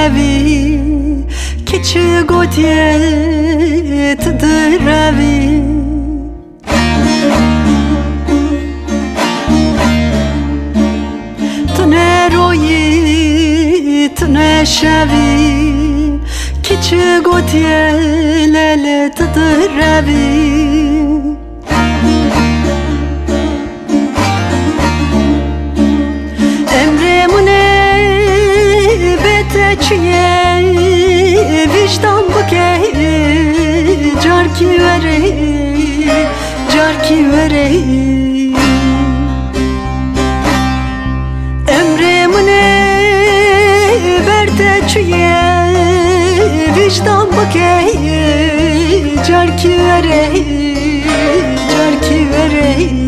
شوی که چه گوتیت دروی تو نروی تو نشوی که چه گوتیت للت دروی چیه ویشتم بکه جار کی وره جار کی وره امره منه برده چیه ویشتم بکه جار کی وره جار کی وره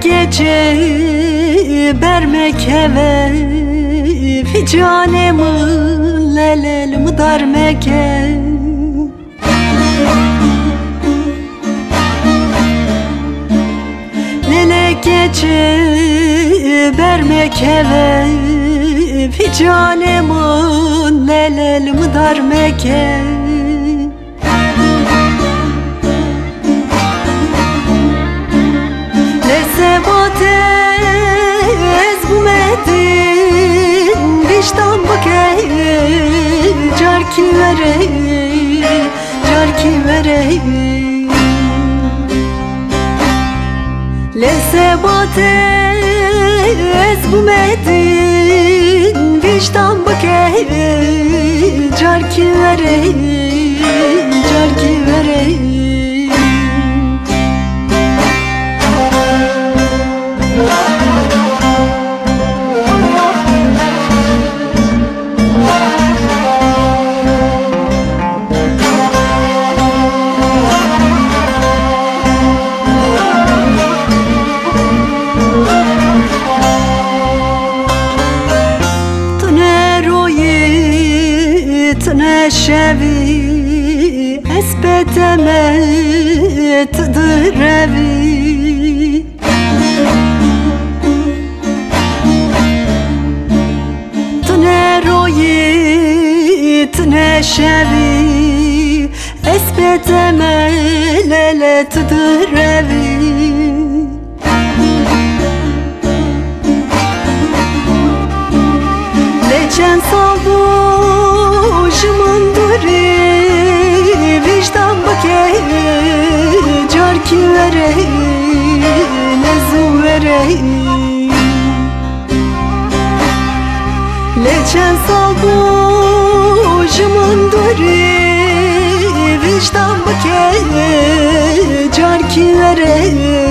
gece bermekeve fi canımı lelel mıdar meke lele gece bermekeve fi canımı lelel mıdar meke Sebate ez bumedin Viştan bake car ki vere car ki vere Le sebate ez bumedin Viştan bake car ki vere car ki vere نشوی اسبتمت دروی تو نروی تو نشوی اسبتمت دروی لچن سالو ویشتم بکه جار کی وره نزو وره لچن سال بوشمون دوری ویشتم بکه جار کی وره